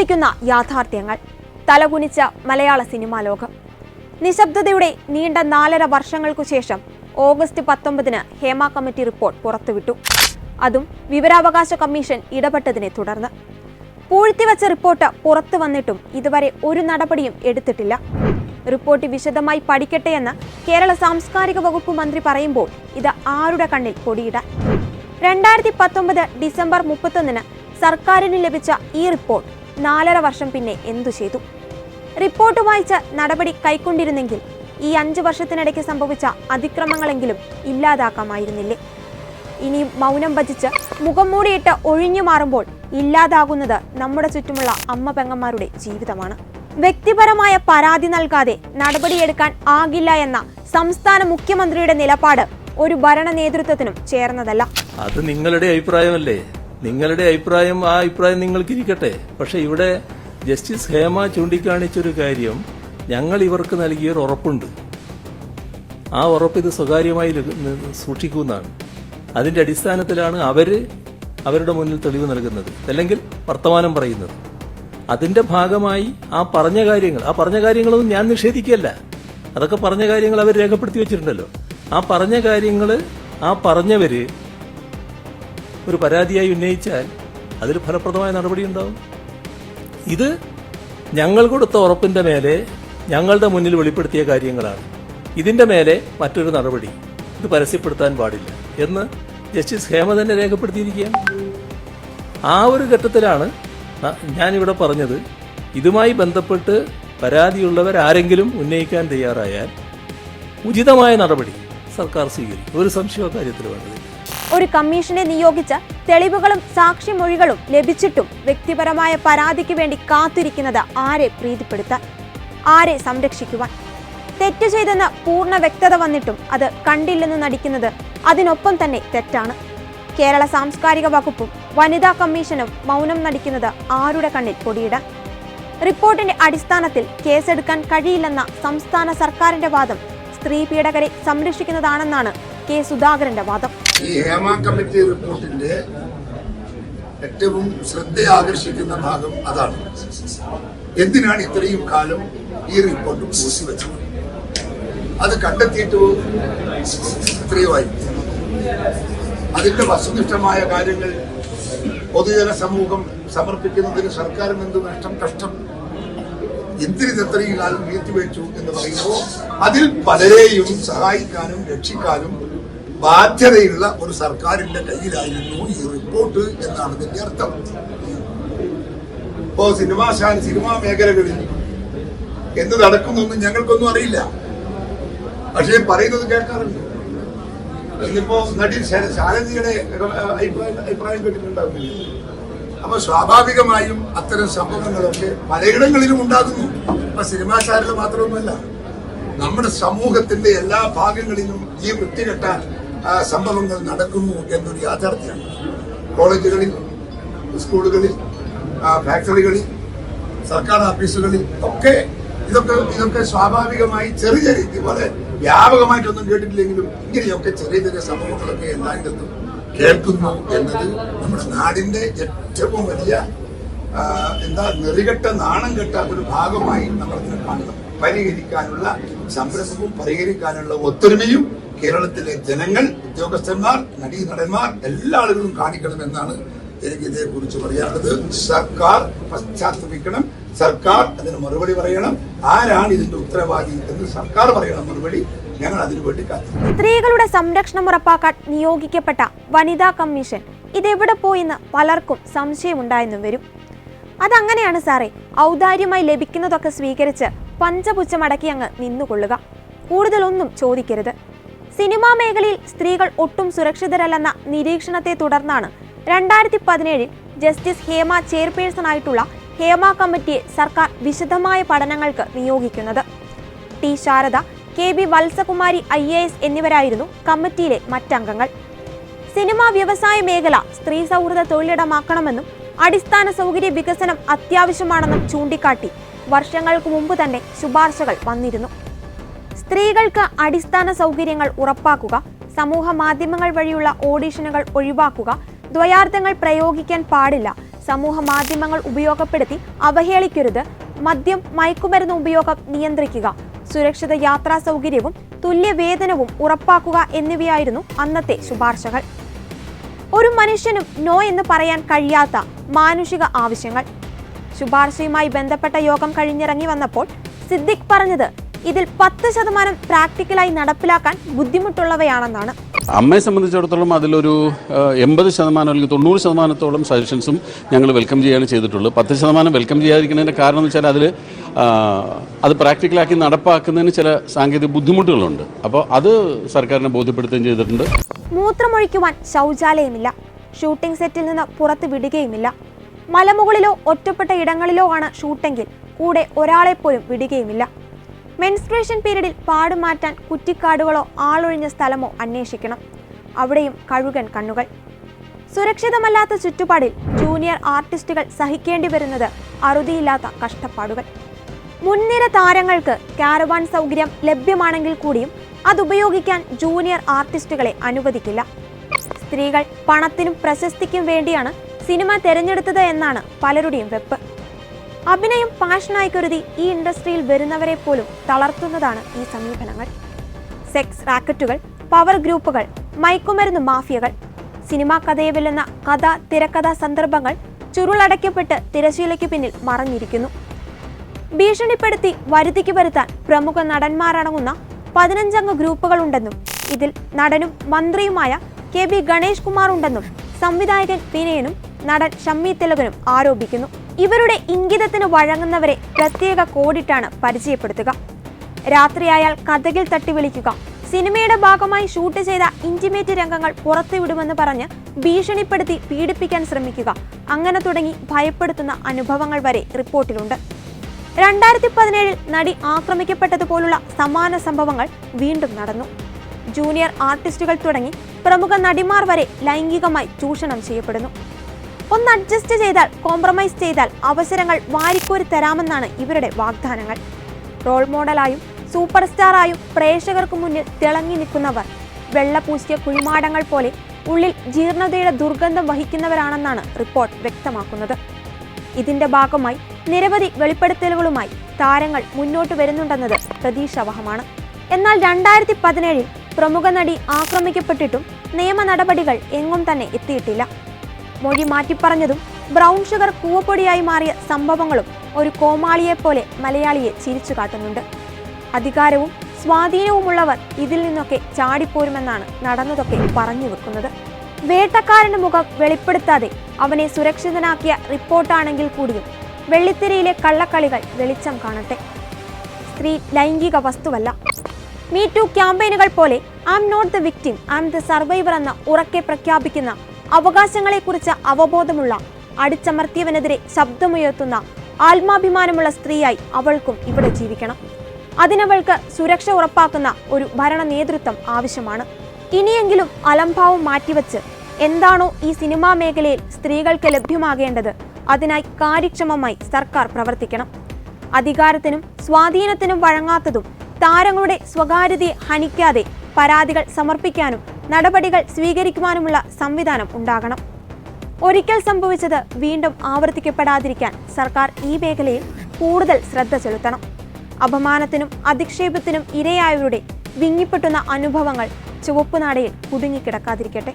ഞെട്ടിപ്പിക്കുന്ന യാഥാർത്ഥ്യങ്ങൾ തലകുനിച്ച മലയാള സിനിമാ ലോകം. നിശബ്ദതയുടെ നീണ്ട 4.5 വർഷങ്ങൾക്കു ശേഷം ഓഗസ്റ്റ് 19-ന് ഹേമ കമ്മിറ്റി റിപ്പോർട്ട് പുറത്തുവിട്ടു. അതും വിവരാവകാശ കമ്മീഷൻ ഇടപെട്ടതിനെ തുടർന്ന്. പൂഴ്ത്തിവെച്ച റിപ്പോർട്ട് പുറത്തു വന്നിട്ടും ഇതുവരെ ഒരു നടപടിയും എടുത്തിട്ടില്ല. റിപ്പോർട്ട് വിശദമായി പഠിക്കട്ടെയെന്ന് കേരള സാംസ്കാരിക വകുപ്പ് മന്ത്രി പറയുമ്പോൾ ഇത് ആരുടെ കണ്ണിൽ പൊടിയിടാൻ? 2019 ഡിസംബർ 31-ന് സർക്കാരിന് ലഭിച്ച ഈ റിപ്പോർട്ട് 4.5 വർഷം പിന്നെ എന്തു ചെയ്തു? റിപ്പോർട്ട് വായിച്ച് നടപടി കൈക്കൊണ്ടിരുന്നെങ്കിൽ ഈ 5 വർഷത്തിനിടയ്ക്ക് സംഭവിച്ച അതിക്രമങ്ങളെങ്കിലും ഇല്ലാതാക്കാമായിരുന്നില്ലേ? ഇനിയും മൗനം ഭജിച്ച് മുഖം മൂടിയിട്ട് ഒഴിഞ്ഞു മാറുമ്പോൾ ഇല്ലാതാകുന്നത് നമ്മുടെ ചുറ്റുമുള്ള അമ്മ പെങ്ങന്മാരുടെ ജീവിതമാണ്. വ്യക്തിപരമായ പരാതി നൽകാതെ നടപടിയെടുക്കാൻ ആകില്ല എന്ന സംസ്ഥാന മുഖ്യമന്ത്രിയുടെ നിലപാട് ഒരു ഭരണ നേതൃത്വത്തിനും ചേർന്നതല്ല. അത് നിങ്ങളുടെ അഭിപ്രായമല്ലേ? നിങ്ങളുടെ അഭിപ്രായം ആ അഭിപ്രായം നിങ്ങൾക്കിരിക്കട്ടെ. പക്ഷെ ഇവിടെ ജസ്റ്റിസ് ഹേമ ചൂണ്ടിക്കാണിച്ചൊരു കാര്യം, ഞങ്ങൾ ഇവർക്ക് നൽകിയൊരു ഉറപ്പുണ്ട്. ആ ഉറപ്പ് ഇത് സ്വകാര്യമായി സൂക്ഷിക്കുന്നതാണ്. അതിന്റെ അടിസ്ഥാനത്തിലാണ് അവരുടെ മുന്നിൽ തെളിവ് നൽകുന്നത്, അല്ലെങ്കിൽ വർത്തമാനം പറയുന്നത്. അതിന്റെ ഭാഗമായി ആ പറഞ്ഞ കാര്യങ്ങളൊന്നും ഞാൻ നിഷേധിക്കല്ല. അതൊക്കെ പറഞ്ഞ കാര്യങ്ങൾ അവർ രേഖപ്പെടുത്തി വെച്ചിട്ടുണ്ടല്ലോ. ആ പറഞ്ഞ കാര്യങ്ങൾ പറഞ്ഞവര് ഒരു പരാതിയായി ഉന്നയിച്ചാൽ അതിൽ ഫലപ്രദമായ നടപടി ഉണ്ടാവും. ഇത് ഞങ്ങൾ കൊടുത്ത ഉറപ്പിന്റെ മേലെ ഞങ്ങളുടെ മുന്നിൽ വെളിപ്പെടുത്തിയ കാര്യങ്ങളാണ്. ഇതിന്റെ മേലെ മറ്റൊരു നടപടി ഇത് പരസ്യപ്പെടുത്താൻ പാടില്ല എന്ന് ജസ്റ്റിസ് ഹേമ തന്നെ രേഖപ്പെടുത്തിയിരിക്കുകയാണ്. ആ ഒരു ഘട്ടത്തിലാണ് ഞാനിവിടെ പറഞ്ഞത്, ഇതുമായി ബന്ധപ്പെട്ട് പരാതിയുള്ളവർ ആരെങ്കിലും ഉന്നയിക്കാൻ തയ്യാറായാൽ ഉചിതമായ നടപടി സർക്കാർ സ്വീകരിക്കും. ഒരു സംശയ കാര്യത്തിൽ വേണ്ടത്. ഒരു കമ്മീഷനെ നിയോഗിച്ച് തെളിവുകളും സാക്ഷിമൊഴികളും ലഭിച്ചിട്ടും വ്യക്തിപരമായ പരാതിക്ക് വേണ്ടി കാത്തിരിക്കുന്നത് ആരെ പ്രീതിപ്പെടുത്താൻ, ആരെ സംരക്ഷിക്കുവാൻ? തെറ്റ് ചെയ്തെന്ന് പൂർണ്ണ വ്യക്തത വന്നിട്ടും അത് കണ്ടില്ലെന്ന് നടിക്കുന്നത് അതിനൊപ്പം തന്നെ തെറ്റാണ്. കേരള സാംസ്കാരിക വകുപ്പും വനിതാ കമ്മീഷനും മൗനം നടിക്കുന്നത് ആരുടെ കണ്ണിൽ പൊടിയിടാൻ? റിപ്പോർട്ടിന്റെ അടിസ്ഥാനത്തിൽ കേസെടുക്കാൻ കഴിയില്ലെന്ന സംസ്ഥാന സർക്കാരിന്റെ വാദം സ്ത്രീ പീഡകരെ സംരക്ഷിക്കുന്നതാണെന്നാണ് കെ സുധാകരന്റെ വാദം. ഈ ഹേമ കമ്മിറ്റി റിപ്പോർട്ടിന്റെ ഏറ്റവും ശ്രദ്ധ ആകർഷിക്കുന്ന ഭാഗം അതാണ്. എന്തിനാണ് ഇത്രയും കാലം ഈ റിപ്പോർട്ട് പൂഴ്ത്തിവെച്ചത്? അത് കണ്ടെത്തിയിട്ട് എത്രയോ ആയി. അതിന്റെ വസ്തുനിഷ്ഠമായ കാര്യങ്ങൾ പൊതുജന സമൂഹം സമർപ്പിക്കുന്നതിന് സർക്കാരിന് എന്ത് കഷ്ടം? എന്തിന് എത്രയും കാലം നീട്ടിവെച്ചു എന്ന് പറയുമ്പോൾ അതിൽ പലരെയും സഹായിക്കാനും രക്ഷിക്കാനും ബാധ്യതയുള്ള ഒരു സർക്കാരിന്റെ കയ്യിലായിരുന്നു ഈ റിപ്പോർട്ട് എന്നാണ് ഇതിന്റെ അർത്ഥം. ഇപ്പോ സിനിമാ മേഖലകളിൽ എന്ത് നടക്കുന്നൊന്നും ഞങ്ങൾക്കൊന്നും അറിയില്ല. പക്ഷേ പറയുന്നത് കേൾക്കാറുണ്ട്. ഇന്നിപ്പോ നടി ശാരദയുടെ അഭിപ്രായം കേട്ടിട്ടുണ്ടാകുന്നില്ല. അപ്പൊ സ്വാഭാവികമായും അത്തരം സംഭവങ്ങളൊക്കെ പലയിടങ്ങളിലും ഉണ്ടാകുന്നു. അപ്പൊ സിനിമാ ശാരദ മാത്രമൊന്നുമല്ല, നമ്മുടെ സമൂഹത്തിന്റെ എല്ലാ ഭാഗങ്ങളിലും ഈ വൃത്തികെട്ട സംഭവങ്ങൾ നടക്കുന്നു എന്നൊരു യാഥാർത്ഥ്യമാണ്. കോളേജുകളിൽ, സ്കൂളുകളിൽ, ഫാക്ടറികളിൽ, സർക്കാർ ഓഫീസുകളിൽ ഒക്കെ ഇതൊക്കെ സ്വാഭാവികമായി ചെറിയ രീതി, വളരെ വ്യാപകമായിട്ടൊന്നും കേട്ടിട്ടില്ലെങ്കിലും ഇങ്ങനെയൊക്കെ ചെറിയ സംഭവങ്ങളൊക്കെ എല്ലായിടത്തും കേൾക്കുന്നു എന്നത് നമ്മുടെ നാടിന്റെ ഏറ്റവും വലിയ നെറികെട്ട നാണം കെട്ട ഒരു ഭാഗമായി നമ്മൾ ഇതിനെ കാണണം. പരിഹരിക്കാനുള്ള സംരംഭവും പരിഹരിക്കാനുള്ള ഒത്തൊരുമയും കേരളത്തിലെ ജനങ്ങൾ, ഉദ്യോഗസ്ഥന്മാർ, നടീനടന്മാർ എല്ലാ ആളുകളും കാണിക്കണമെന്നാണ് എനിക്ക് ഇതേക്കുറിച്ച് പറയാനുള്ളത്. സർക്കാർ പശ്ചാത്തപിക്കണം, സർക്കാർ അതിന് മറുപടി പറയണം. ആരാണ് ഇതിന്റെ ഉത്തരവാദി എന്ന് സർക്കാർ പറയണം മറുപടി. ഞങ്ങൾ അതിനുവേണ്ടി കാത്തിരിക്കും. സ്ത്രീകളുടെ സംരക്ഷണം ഉറപ്പാക്കാൻ നിയോഗിക്കപ്പെട്ട വനിതാ കമ്മീഷൻ ഇതെവിടെ പോയിന്ന് പലർക്കും സംശയമുണ്ടായെന്നും വരും. അതങ്ങനെയാണ് സാറേ. ഔദാര്യമായി ലഭിക്കുന്നതൊക്കെ സ്വീകരിച്ച് പഞ്ചപുച്ഛമടക്കി അങ്ങ് നിന്നുകൊള്ളുക, കൂടുതലൊന്നും ചോദിക്കരുത്. സിനിമാ മേഖലയിൽ സ്ത്രീകൾ ഒട്ടും സുരക്ഷിതരല്ലെന്ന നിരീക്ഷണത്തെ തുടർന്നാണ് 2017 ജസ്റ്റിസ് ഹേമ ചെയർപേഴ്സണായിട്ടുള്ള ഹേമ കമ്മിറ്റിയെ സർക്കാർ വിശദമായ പഠനങ്ങൾക്ക് നിയോഗിക്കുന്നത്. T Sharada, KB Valsakumari IAS എന്നിവരായിരുന്നു കമ്മിറ്റിയിലെ മറ്റംഗങ്ങൾ. സിനിമാ വ്യവസായ മേഖല സ്ത്രീ സൗഹൃദ തൊഴിലിടമാക്കണമെന്നും അടിസ്ഥാന സൗകര്യ വികസനം അത്യാവശ്യമാണെന്നും ചൂണ്ടിക്കാട്ടി വർഷങ്ങൾക്ക് മുമ്പ് തന്നെ ശുപാർശകൾ വന്നിരുന്നു. സ്ത്രീകൾക്ക് അടിസ്ഥാന സൗകര്യങ്ങൾ ഉറപ്പാക്കുക, സമൂഹ മാധ്യമങ്ങൾ വഴിയുള്ള ഓഡിഷനുകൾ ഒഴിവാക്കുക, ദ്വയാർത്ഥങ്ങൾ പ്രയോഗിക്കാൻ പാടില്ല, സമൂഹ മാധ്യമങ്ങൾ ഉപയോഗപ്പെടുത്തി അവഹേളിക്കരുത്, മദ്യം മയക്കുമരുന്ന് ഉപയോഗം നിയന്ത്രിക്കുക, സുരക്ഷിത യാത്രാ സൗകര്യവും തുല്യ വേതനവും ഉറപ്പാക്കുക എന്നിവയായിരുന്നു അന്നത്തെ ശുപാർശകൾ. ഒരു മനുഷ്യനും നോ എന്ന് പറയാൻ കഴിയാത്ത മാനുഷിക ആവശ്യങ്ങൾ. ശുപാർശയുമായി ബന്ധപ്പെട്ട യോഗം കഴിഞ്ഞിറങ്ങി വന്നപ്പോൾ സിദ്ദിഖ് പറഞ്ഞത് ഇതിൽ 10% പ്രാക്ടിക്കലായി നടപ്പിലാക്കാൻ ബുദ്ധിമുട്ടുള്ളവയാണെന്നാണ്. അമ്മയെ സംബന്ധിച്ചിടത്തോളം അതിലൊരു 80% അല്ലെങ്കിൽ 90% സജഷൻസും ഞങ്ങൾ വെൽക്കം ചെയ്യുകയാണ് ചെയ്തിട്ടുള്ളത്. 10% വെൽക്കം ചെയ്യാതിരിക്കുന്നതിൻ്റെ കാരണം എന്ന് വെച്ചാൽ അത് പ്രാക്ടിക്കലാക്കി നടപ്പാക്കുന്നതിന് ചില സാങ്കേതിക ബുദ്ധിമുട്ടുകളുണ്ട്. അപ്പോൾ അത് സർക്കാരിനെ ബോധ്യപ്പെടുത്തുകയും ചെയ്തിട്ടുണ്ട്. മൂത്രമൊഴിക്കുവാൻ ശൗചാലയമില്ല, ഷൂട്ടിംഗ് സെറ്റിൽ നിന്ന് പുറത്ത് വിടുകയുമില്ല, മലമുകളിലോ ഒറ്റപ്പെട്ട ഇടങ്ങളിലോ ആണ് ഷൂട്ടെങ്കിൽ കൂടെ ഒരാളെപ്പോലും വിടുകയുമില്ല. മെൻസ്ട്രേഷൻ പീരീഡിൽ പാടുമാറ്റാൻ കുറ്റിക്കാടുകളോ ആളൊഴിഞ്ഞ സ്ഥലമോ അന്വേഷിക്കണം, അവിടെയും കഴുകൻ കണ്ണുകൾ. സുരക്ഷിതമല്ലാത്ത ചുറ്റുപാടിൽ ജൂനിയർ ആർട്ടിസ്റ്റുകൾ സഹിക്കേണ്ടി വരുന്നത് അറുതിയില്ലാത്ത കഷ്ടപ്പാടുകൾ. മുൻനിര താരങ്ങൾക്ക് കാരവാൻ സൗകര്യം ലഭ്യമാണെങ്കിൽ കൂടിയും അതുപയോഗിക്കാൻ ജൂനിയർ ആർട്ടിസ്റ്റുകളെ അനുവദിക്കില്ല. സ്ത്രീകൾ പണത്തിനും പ്രശസ്തിക്കും വേണ്ടിയാണ് സിനിമ തിരഞ്ഞെടുത്തത് എന്നാണ് പലരുടെയും വെപ്പ്. അഭിനയം പാഷനായി കരുതി ഈ ഇൻഡസ്ട്രിയിൽ വരുന്നവരെ പോലും തളർത്തുന്നതാണ് ഈ സമീപനങ്ങൾ. സെക്സ് റാക്കറ്റുകൾ, പവർ ഗ്രൂപ്പുകൾ, മയക്കുമരുന്ന് മാഫിയകൾ, സിനിമാ കഥയെ വെല്ലുന്ന കഥ തിരക്കഥാ സന്ദർഭങ്ങൾ ചുരുളടയ്ക്കപ്പെട്ട് തിരശീലയ്ക്ക് പിന്നിൽ മറഞ്ഞിരിക്കുന്നു. ഭീഷണിപ്പെടുത്തി വരുതിക്ക് വരുത്താൻ പ്രമുഖ നടന്മാരടങ്ങുന്ന 15 അംഗ ഗ്രൂപ്പുകളുണ്ടെന്നും ഇതിൽ നടനും മന്ത്രിയുമായ കെ ബി ഗണേഷ് കുമാർ ഉണ്ടെന്നും സംവിധായകൻ വിനയനും നടൻ ഷമ്മി തിലകനും ആരോപിക്കുന്നു. ഇവരുടെ ഇംഗിതത്തിന് വഴങ്ങുന്നവരെ പ്രത്യേക കോഡിട്ടാണ് പരിചയപ്പെടുത്തുക. രാത്രിയായാൽ കഥകിൽ തട്ടി വിളിക്കുക, സിനിമയുടെ ഭാഗമായി ഷൂട്ട് ചെയ്ത ഇന്റിമേറ്റ് രംഗങ്ങൾ പുറത്തുവിടുമെന്ന് പറഞ്ഞ് ഭീഷണിപ്പെടുത്തി പീഡിപ്പിക്കാൻ ശ്രമിക്കുക, അങ്ങനെ തുടങ്ങി ഭയപ്പെടുത്തുന്ന അനുഭവങ്ങൾ വരെ റിപ്പോർട്ടിലുണ്ട്. 2017 നടി ആക്രമിക്കപ്പെട്ടതുപോലുള്ള സമാന സംഭവങ്ങൾ വീണ്ടും നടന്നു. ജൂനിയർ ആർട്ടിസ്റ്റുകൾ തുടങ്ങി പ്രമുഖ നടിമാർ വരെ ലൈംഗികമായി ചൂഷണം ചെയ്യപ്പെടുന്നു. ഒന്ന് അഡ്ജസ്റ്റ് ചെയ്താൽ, കോംപ്രമൈസ് ചെയ്താൽ അവസരങ്ങൾ വാരിക്കോരി തരാമെന്നാണ് ഇവരുടെ വാഗ്ദാനങ്ങൾ. റോൾ മോഡലായും സൂപ്പർ സ്റ്റാറായും പ്രേക്ഷകർക്ക് മുന്നിൽ തിളങ്ങി നിൽക്കുന്നവർ വെള്ളപൂശിയ കുഴിമാടങ്ങൾ പോലെ ഉള്ളിൽ ജീർണതയുടെ ദുർഗന്ധം വഹിക്കുന്നവരാണെന്നാണ് റിപ്പോർട്ട് വ്യക്തമാക്കുന്നത്. ഇതിന്റെ ഭാഗമായി നിരവധി വെളിപ്പെടുത്തലുകളുമായി താരങ്ങൾ മുന്നോട്ട് വരുന്നുണ്ടെന്നത് പ്രതീക്ഷാവഹമാണ്. എന്നാൽ 2017 പ്രമുഖ നടി ആക്രമിക്കപ്പെട്ടിട്ടും നിയമ നടപടികൾ എങ്ങും തന്നെ എത്തിയിട്ടില്ല. മൊഴി മാറ്റിപ്പറഞ്ഞതും ബ്രൗൺ ഷുഗർ കൂവപ്പൊടിയായി മാറിയ സംഭവങ്ങളും ഒരു കോമാളിയെപ്പോലെ മലയാളിയെ ചിരിച്ചു കാട്ടുന്നുണ്ട്. അധികാരവും സ്വാധീനവുമുള്ളവർ ഇതിൽ നിന്നൊക്കെ ചാടിപ്പോരുമെന്നാണ് നടന്നതൊക്കെ പറഞ്ഞു വെക്കുന്നത്. വേട്ടക്കാരന്റെ മുഖം വെളിപ്പെടുത്താതെ അവനെ സുരക്ഷിതനാക്കിയ റിപ്പോർട്ടാണെങ്കിൽ കൂടിയും വെള്ളിത്തിരയിലെ കള്ളക്കളികൾ വെളിച്ചം കാണട്ടെ. സ്ത്രീ ലൈംഗിക വസ്തുവല്ല. മീ ടു ക്യാമ്പയിനുകൾ പോലെ I am not the victim, I am the survivor എന്ന ഉറക്കെ പ്രഖ്യാപിക്കുന്ന, അവകാശങ്ങളെക്കുറിച്ച് അവബോധമുള്ള, അടിച്ചമർത്തിയവനെതിരെ ശബ്ദമുയർത്തുന്ന, ആത്മാഭിമാനമുള്ള സ്ത്രീയായി അവൾക്കും ഇവിടെ ജീവിക്കണം. അതിനവൾക്ക് സുരക്ഷ ഉറപ്പാക്കുന്ന ഒരു ഭരണ നേതൃത്വം ആവശ്യമാണ്. ഇനിയെങ്കിലും അലംഭാവം മാറ്റിവെച്ച് എന്താണോ ഈ സിനിമാ മേഖലയിൽ സ്ത്രീകൾക്ക് ലഭ്യമാകേണ്ടത് അതിനായി കാര്യക്ഷമമായി സർക്കാർ പ്രവർത്തിക്കണം. അധികാരത്തിനും സ്വാധീനത്തിനും വഴങ്ങാത്തതും താരങ്ങളുടെ സ്വകാര്യതയെ ഹനിക്കാതെ പരാതികൾ സമർപ്പിക്കാനും നടപടികൾ സ്വീകരിക്കുവാനുമുള്ള സംവിധാനം ഉണ്ടാകണം. ഒരിക്കൽ സംഭവിച്ചത് വീണ്ടും ആവർത്തിക്കപ്പെടാതിരിക്കാൻ സർക്കാർ ഈ മേഖലയിൽ കൂടുതൽ ശ്രദ്ധ ചെലുത്തണം. അപമാനത്തിനും അധിക്ഷേപത്തിനും ഇരയായവരുടെ വിങ്ങിപ്പൊട്ടുന്ന അനുഭവങ്ങൾ ചുവപ്പുനാടയിൽ കുടുങ്ങിക്കിടക്കാതിരിക്കട്ടെ.